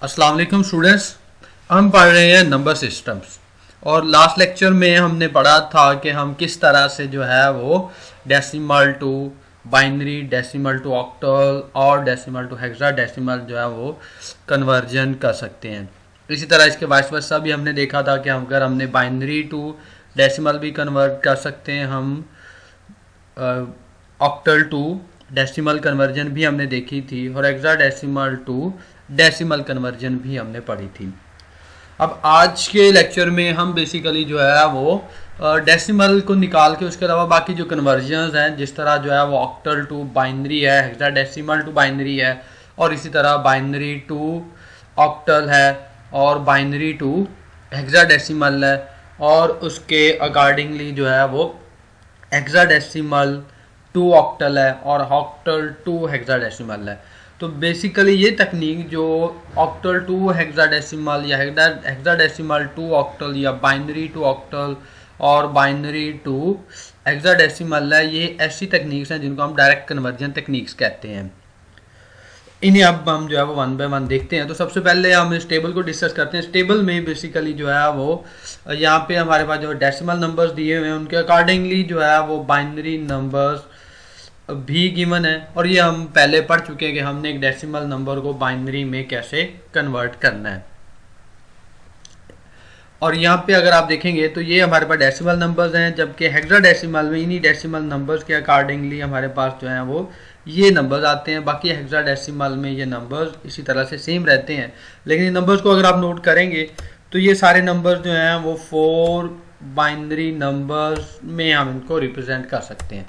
अस्सलाम वालेकुम स्टूडेंट्स। हम पढ़ रहे हैं नंबर सिस्टम्स और लास्ट लेक्चर में हमने पढ़ा था कि हम किस तरह से जो है वो decimal to binary, decimal to octal और डेसिमल टू हेक्साडेसिमल जो है वो कन्वर्जन कर सकते हैं। इसी तरह इसके वाइस वर्सा भी हमने देखा था कि अगर हमने बाइनरी टू डेसिमल भी कन्वर्ट कर सकते हैं, हम ऑक्टल टू डेसिमल कन्वर्जन भी हमने देखी थी और हेक्साडेसिमल टू डेसिमल कन्वर्जन भी हमने पढ़ी थी। अब आज के लेक्चर में हम बेसिकली जो है वो डेसिमल को निकाल के उसके अलावा बाकी जो कन्वर्जन्स हैं, जिस तरह जो है वो ऑक्टल टू बाइनरी है, हेक्साडेसिमल टू बाइनरी है और इसी तरह बाइनरी टू ऑक्टल है और बाइनरी टू हेक्साडेसिमल है और उसके अकॉर्डिंगली जो है वो हेक्साडेसिमल टू ऑक्टल है और ऑक्टल टू हेक्साडेसिमल है। तो बेसिकली ये तकनीक जो ऑक्टल टू हेक्साडेसिमल या हेक्साडेसिमल टू ऑक्टल या बाइनरी टू ऑक्टल और बाइनरी टू हेक्साडेसिमल है, ये ऐसी तकनीक्स हैं जिनको हम डायरेक्ट कन्वर्जन टेक्निक्स कहते हैं। इन्हें अब हम जो है वो वन बाय वन देखते हैं। तो सबसे पहले हम इस टेबल को डिस्कस करते हैं। इस टेबल में बेसिकली जो है वो यहाँ पे हमारे पास जो डेसिमल नंबर्स दिए हुए हैं उनके अकॉर्डिंगली जो है वो बाइनरी नंबर्स भी गिवन है और ये हम पहले पढ़ चुके हैं कि हमने एक डेसिमल नंबर को बाइनरी में कैसे कन्वर्ट करना है। और यहाँ पे अगर आप देखेंगे तो ये हमारे पास डेसिमल नंबर्स हैं, जबकि हेक्साडेसिमल में इन्हीं डेसिमल नंबर्स के अकॉर्डिंगली हमारे पास जो है वो ये नंबर्स आते हैं। बाकी हेक्साडेसिमल में ये नंबर्स इसी तरह से सेम रहते हैं, लेकिन इन नंबर्स को अगर आप नोट करेंगे तो ये सारे नंबर्स जो हैं वो 4 बाइनरी नंबर्स में हम इनको रिप्रेजेंट कर सकते हैं।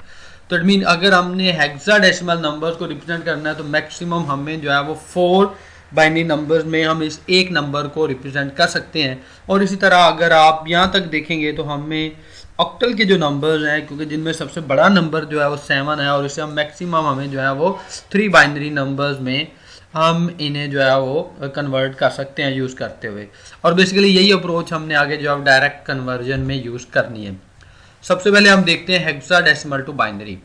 तो इट मीन अगर हमने हेक्साडेसिमल नंबर्स को रिप्रेजेंट करना है तो मैक्सिमम हमें जो है वो 4 बाइनरी नंबर्स में हम इस एक नंबर को रिप्रेजेंट कर सकते हैं। और इसी तरह अगर आप यहाँ तक देखेंगे तो हमें ऑक्टल के जो नंबर्स हैं, क्योंकि जिनमें सबसे बड़ा नंबर जो है वो 7 है और इसे हम मैक्सिमम हमें जो है वो 3 बाइनरी नंबर्स में हम इन्हें जो है वो कन्वर्ट कर सकते हैं यूज़ करते हुए। और बेसिकली यही अप्रोच हमने आगे जो है डायरेक्ट कन्वर्जन में यूज़ करनी है। सबसे पहले हम देखते हैं हेक्साडेसिमल टू बाइनरी।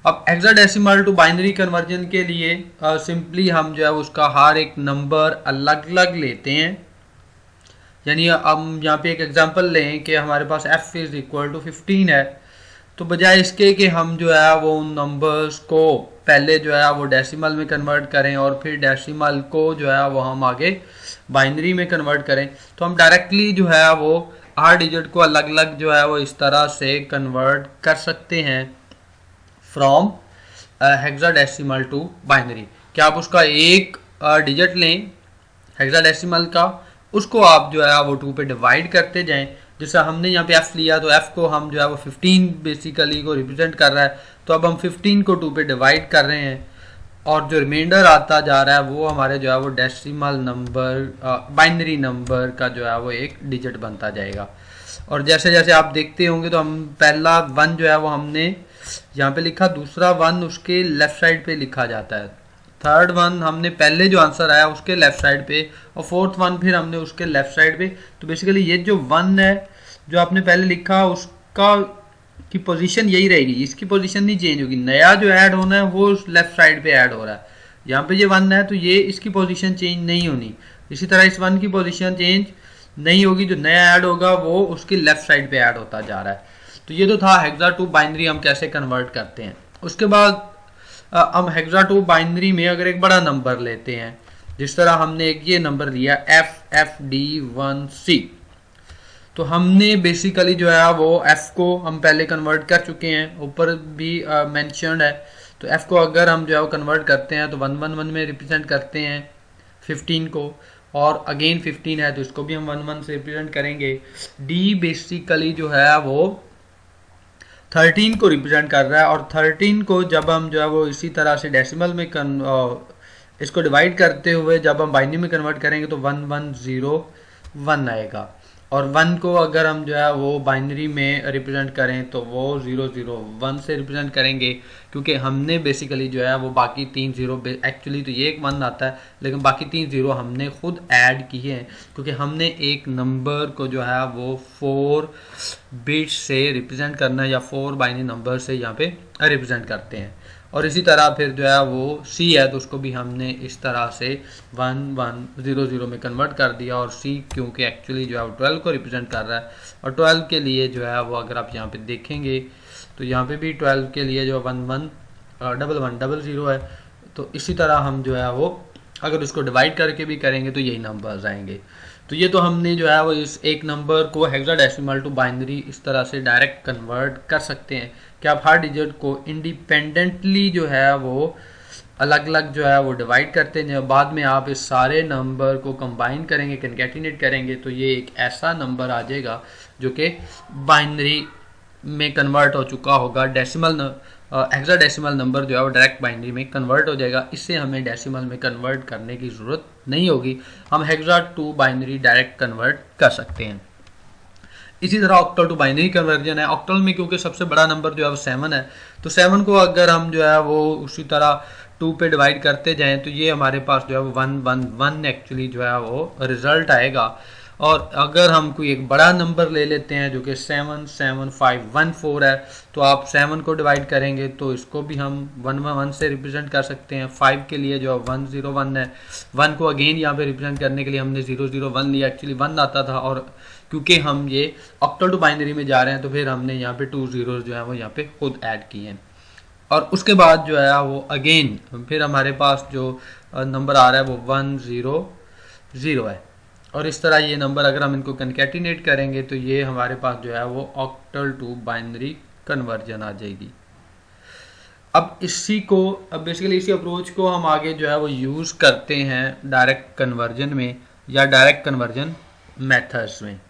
अब हेक्साडेसिमल टू बाइनरी कन्वर्जन के लिए सिंपली हम जो है उसका हर एक नंबर अलग अलग लेते हैं। यानी हम यहाँ पे एक एग्जांपल लें कि हमारे पास f इज इक्वल टू 15 है, तो बजाय इसके कि हम जो है वो उन नंबर्स को पहले जो है वो डेसिमल में कन्वर्ट करें और फिर डेसिमल को जो है वो हम आगे बाइनरी में कन्वर्ट करें, तो हम डायरेक्टली जो है वो हर डिजिट को अलग अलग जो है वो इस तरह से कन्वर्ट कर सकते हैं फ्रॉम हेक्साडेसिमल टू बाइनरी। क्या आप उसका एक डिजिट लें हेक्साडेसिमल का, उसको आप जो है वो 2 पे डिवाइड करते जाएं। जैसे हमने यहाँ पे f लिया तो f को हम जो है वो 15 बेसिकली को रिप्रेजेंट कर रहा है, तो अब हम 15 को 2 पे डिवाइड कर रहे हैं और जो रिमाइंडर आता जा रहा है वो हमारे जो है वो डेसिमल नंबर बाइनरी नंबर का जो है वो एक डिजिट बनता जाएगा। और जैसे जैसे आप देखते होंगे तो हम पहला 1 जो है वो हमने यहाँ पे लिखा, दूसरा 1 उसके लेफ्ट साइड पे लिखा जाता है, थर्ड 1 हमने पहले जो आंसर आया उसके लेफ्ट साइड पे और फोर्थ 1 फिर हमने उसके लेफ्ट साइड पे। तो बेसिकली ये जो 1 है जो आपने पहले लिखा उसका की पोजीशन यही रहेगी, इसकी पोजीशन नहीं चेंज होगी। नया जो ऐड होना है वो लेफ्ट साइड पे ऐड हो रहा है, यहाँ पे ये 1 है तो ये इसकी पोजीशन चेंज नहीं होनी। इसी तरह इस 1 की पोजीशन चेंज नहीं होगी, जो नया ऐड होगा वो उसकी लेफ्ट साइड पे ऐड होता जा रहा है। तो ये तो था हेक्सा टू बाइनरी हम कैसे कन्वर्ट करते हैं। उसके बाद हम हेक्सा टू बाइनरी में अगर एक बड़ा नंबर लेते हैं, जिस तरह हमने एक ये नंबर लिया FFD1C, तो हमने बेसिकली जो है वो f को हम पहले कन्वर्ट कर चुके हैं, ऊपर भी मेंशन्ड है। तो f को अगर हम जो है वो कन्वर्ट करते हैं तो 111 में रिप्रेजेंट करते हैं 15 को, और अगेन 15 है तो इसको भी हम 11 से रिप्रेजेंट करेंगे। d बेसिकली जो है वो 13 को रिप्रेजेंट कर रहा है और 13 को जब हम जो है वो इसी तरह से डेसिमल में इसको डिवाइड करते हुए जब हम बाइनरी में कन्वर्ट करेंगे तो 1101 आएगा। और 1 को अगर हम जो है वो बाइनरी में रिप्रेजेंट करें तो वो 001 से रिप्रेजेंट करेंगे, क्योंकि हमने बेसिकली जो है वो बाकी 3 0 एक्चुअली तो ये एक 1 आता है लेकिन बाकी 3 0 हमने खुद ऐड किए हैं, क्योंकि हमने एक नंबर को जो है वो 4 बिट्स से रिप्रेजेंट करना है या 4 बाइनरी नंबर से यहाँ पे रिप्रेजेंट करते हैं। और इसी तरह फिर जो है वो सी है तो उसको भी हमने इस तरह से 1100 में कन्वर्ट कर दिया, और सी क्योंकि एक्चुअली जो है वो 12 को रिप्रेजेंट कर रहा है, और 12 के लिए जो है वो अगर आप यहाँ पे देखेंगे तो यहाँ पे भी 12 के लिए जो 111100 है। तो इसी तरह हम जो है वो अगर उसको डिवाइड करके भी करेंगे तो यही नंबर्स आएंगे। तो ये तो हमने जो है वो इस एक नंबर को हेक्साडेसिमल टू बाइनरी इस तरह से डायरेक्ट कन्वर्ट कर सकते हैं कि आप हर डिजिट को इंडिपेंडेंटली जो है वो अलग अलग जो है वो डिवाइड करते हैं। बाद में आप इस सारे नंबर को कंबाइन करेंगे, कन्कैटिनेट करेंगे, तो ये एक ऐसा नंबर आ जाएगा जो कि बाइनरी में कन्वर्ट हो चुका होगा। हेक्साडेसिमल नंबर जो है वो डायरेक्ट बाइनरी में कन्वर्ट हो जाएगा। इससे हमें डेसिमल में कन्वर्ट करने की ज़रूरत नहीं होगी, हम hexa to binary direct convert कर सकते हैं। इसी तरह ऑक्टल टू बाइनरी कन्वर्जन है। ऑक्टल में क्योंकि सबसे बड़ा नंबर जो है वो 7 है, तो 7 को अगर हम जो है वो उसी तरह 2 पे डिवाइड करते जाएं तो ये हमारे पास जो है वो 111 एक्चुअली जो है वो रिजल्ट आएगा। और अगर हम कोई एक बड़ा नंबर ले लेते हैं जो कि 77514 है, तो आप 7 को डिवाइड करेंगे तो इसको भी हम 111 से रिप्रेजेंट कर सकते हैं। 5 के लिए जो 101 है, 1 को अगेन यहाँ पे रिप्रेजेंट करने के लिए हमने 001 लिया, एक्चुअली 1 आता था, और क्योंकि हम ये ऑक्टल टू बाइनरी में जा रहे हैं तो फिर हमने यहाँ पे 2 जीरोज जो है वो यहाँ पे खुद ऐड किए हैं। और उसके बाद जो है वो अगेन फिर हमारे पास जो नंबर आ रहा है वो 100 है। और इस तरह ये नंबर अगर हम इनको कन्कैटिनेट करेंगे तो ये हमारे पास जो है वो ऑक्टल टू बाइनरी कन्वर्जन आ जाएगी। अब बेसिकली इसी अप्रोच को हम आगे जो है वो यूज़ करते हैं डायरेक्ट कन्वर्जन में या डायरेक्ट कन्वर्जन मेथड्स में।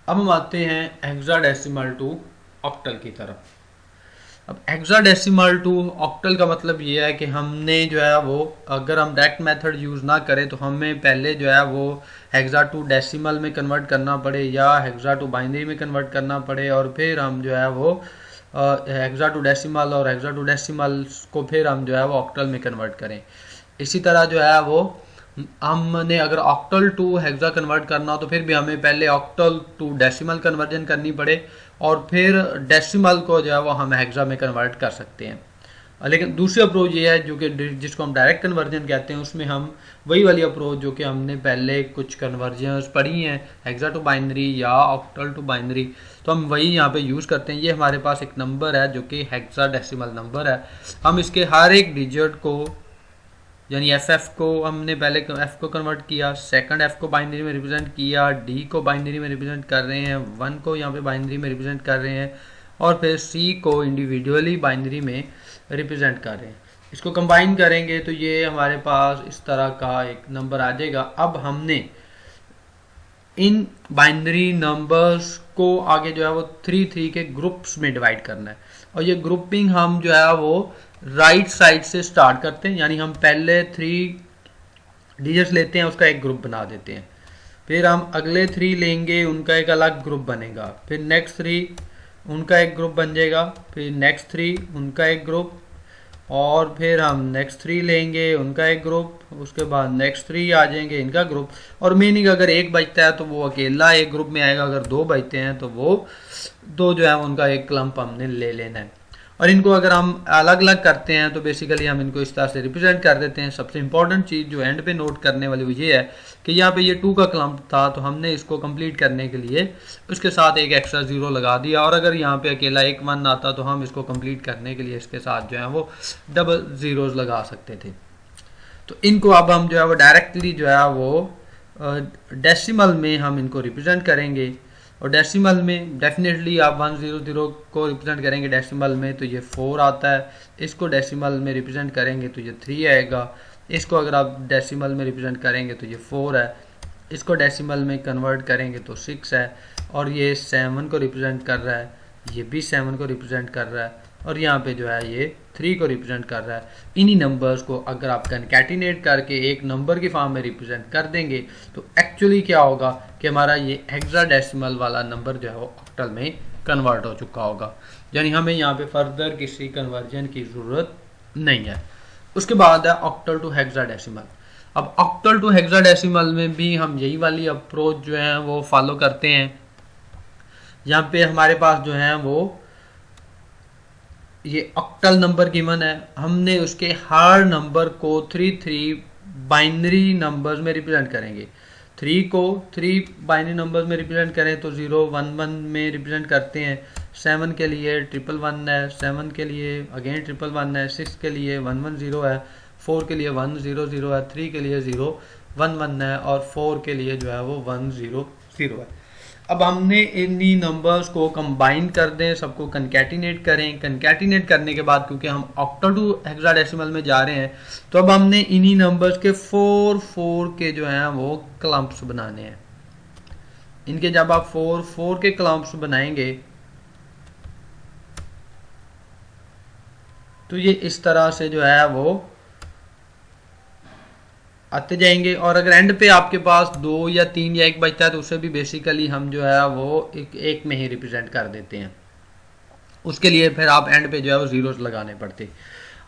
अब हम आते हैं हेक्साडेसिमल टू ऑक्टल की तरफ। अब हेक्साडेसिमल टू ऑक्टल का मतलब ये है कि हमने जो है वो अगर हम डायरेक्ट मेथड यूज़ ना करें तो हमें पहले जो है वो हेक्सा टू डेसिमल में कन्वर्ट करना पड़े या हेक्सा टू बाइनरी में कन्वर्ट करना पड़े, और फिर हम जो है वो हेक्सा टू डेसिमल और हेक्सा टू डेसिमल को फिर हम जो है वो ऑक्टल में कन्वर्ट करें। इसी तरह जो है वो हमने अगर ऑक्टल टू हेक्सा कन्वर्ट करना हो तो फिर भी हमें पहले ऑक्टल टू डेसिमल कन्वर्जन करनी पड़े, और फिर डेसिमल को जो है वो हम हेक्सा में कन्वर्ट कर सकते हैं। लेकिन दूसरी अप्रोच ये है जो कि जिसको हम डायरेक्ट कन्वर्जन कहते हैं, उसमें हम वही वाली अप्रोच जो कि हमने पहले कुछ कन्वर्जन्स पढ़ी हैं हेक्सा टू बाइनरी या ऑक्टल टू बाइनरी, तो हम वही यहाँ पे यूज़ करते हैं। ये हमारे पास एक नंबर है जो कि हेक्साडेसिमल नंबर है। हम इसके हर एक डिजिट को यानी एफ को हमने पहले एफ को कन्वर्ट किया, सेकंड एफ को बाइनरी में रिप्रेजेंट किया, डी को बाइनरी में रिप्रेजेंट कर रहे हैं, 1 को यहाँ पे बाइनरी में रिप्रेजेंट कर रहे हैं, और फिर सी को इंडिविजुअली बाइनरी में रिप्रेजेंट कर रहे हैं। इसको कंबाइन करेंगे तो ये हमारे पास इस तरह का एक नंबर आ जाएगा। अब हमने इन बाइनरी नंबर्स को आगे जो है वो 3 के ग्रुप्स में डिवाइड करना है, और ये ग्रुपिंग हम जो है वो राइट साइड से स्टार्ट करते हैं, यानी हम पहले 3 डिजिट्स लेते हैं उसका एक ग्रुप बना देते हैं, फिर हम अगले 3 लेंगे उनका एक अलग ग्रुप बनेगा, फिर नेक्स्ट 3 उनका एक ग्रुप बन जाएगा, फिर नेक्स्ट 3 उनका एक ग्रुप, और फिर हम नेक्स्ट 3 लेंगे उनका एक ग्रुप, उसके बाद नेक्स्ट 3 आ जाएंगे इनका ग्रुप। और मीनिंग अगर एक बचता है तो वो अकेला एक ग्रुप में आएगा, अगर 2 बचते हैं तो वो 2 जो है उनका एक क्लम्प हमने ले लेना है। और इनको अगर हम अलग अलग करते हैं तो बेसिकली हम इनको इस तरह से रिप्रेजेंट कर देते हैं। सबसे इंपॉर्टेंट चीज़ जो एंड पे नोट करने वाली वो ये है कि यहाँ पे ये 2 का क्लम्प था, तो हमने इसको कंप्लीट करने के लिए उसके साथ एक एक्स्ट्रा 0 लगा दिया, और अगर यहाँ पे अकेला एक 1 आता तो हम इसको कंप्लीट करने के लिए इसके साथ जो है वो डबल ज़ीरोज़ लगा सकते थे। तो इनको अब हम जो है वो डायरेक्टली जो है वो डेसिमल में हम इनको रिप्रेजेंट करेंगे, और डेसिमल में डेफिनेटली आप 100 को रिप्रेजेंट करेंगे डेसिमल में तो ये 4 आता है, इसको डेसिमल में रिप्रेजेंट करेंगे तो ये 3 आएगा, इसको अगर आप डेसिमल में रिप्रेजेंट करेंगे तो ये 4 है, इसको डेसिमल में कन्वर्ट करेंगे तो 6 है, और ये 7 को रिप्रेजेंट कर रहा है, ये भी 7 को रिप्रेजेंट कर रहा है, और यहाँ पे जो है ये 3 को रिप्रेजेंट कर रहा है। इन्हीं नंबर्स को अगर आप कनकैटिनेट करके एक नंबर की फॉर्म में रिप्रेजेंट कर देंगे तो एक्चुअली क्या होगा कि हमारा ये हेक्साडेसिमल वाला नंबर जो है वो ऑक्टल में कन्वर्ट हो चुका होगा, यानी हमें यहाँ पे फर्दर किसी कन्वर्जन की ज़रूरत नहीं है। उसके बाद है ऑक्टल टू हेक्साडेसिमल। अब ऑक्टल टू हेक्साडेसिमल में भी हम यही वाली अप्रोच जो है वो फॉलो करते हैं। यहाँ पे हमारे पास जो है वो ये ऑक्टल नंबर गिवन है, हमने उसके हर नंबर को 3 बाइनरी नंबर्स में रिप्रेजेंट करेंगे। 3 को 3 बाइनरी नंबर्स में रिप्रेजेंट करें तो 0 1 1 में रिप्रेजेंट करते हैं। 7 के लिए 1 1 1 है, 7 के लिए अगेन 1 1 1 है, 6 के लिए 1 1 0 है, 4 के लिए 1 0 0 है, 3 के लिए 0 1 1 है और 4 के लिए जो है वो 1 0 0 है। अब हमने इन्हीं नंबर्स को कंबाइन कर दें, सबको कंकैटिनेट करें। कंकैटिनेट करने के बाद क्योंकि हम ऑक्टल टू हेक्साडेसिमल में जा रहे हैं तो अब हमने इन्हीं नंबर्स के 4 4 के जो हैं वो क्लम्प्स बनाने हैं। इनके जब आप 4 4 के क्लम्प्स बनाएंगे तो ये इस तरह से जो है वो आते जाएंगे। और अगर एंड पे आपके पास 2 या 3 या 1 बचता है तो उसे भी बेसिकली हम जो है वो एक में ही रिप्रेजेंट कर देते हैं। उसके लिए फिर आप एंड पे जो है वो जीरोस लगाने पड़ते।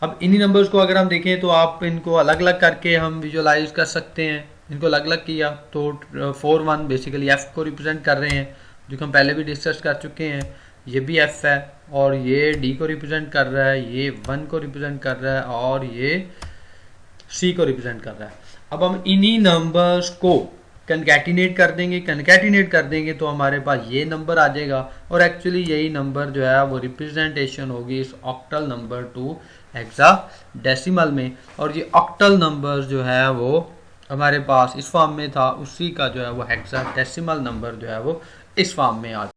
अब इन्हीं नंबर्स को अगर हम देखें तो आप इनको अलग अलग करके हम विजुअलाइज कर सकते हैं। इनको अलग अलग किया तो 4 1 बेसिकली एफ को रिप्रेजेंट कर रहे हैं, जो कि हम पहले भी डिस्कस कर चुके हैं। ये भी एफ है और ये डी को रिप्रेजेंट कर रहा है, ये 1 को रिप्रेजेंट कर रहा है और ये सी को रिप्रेजेंट कर रहा है। अब हम इन्हीं नंबर्स को कंकैटिनेट कर देंगे। कंकैटिनेट कर देंगे तो हमारे पास ये नंबर आ जाएगा और एक्चुअली यही नंबर जो है वो रिप्रेजेंटेशन होगी इस ऑक्टल नंबर टू हेक्साडेसिमल में। और ये ऑक्टल नंबर जो है वो हमारे पास इस फॉर्म में था, उसी का जो है वो हेक्साडेसिमल नंबर जो है वो इस फॉर्म में आ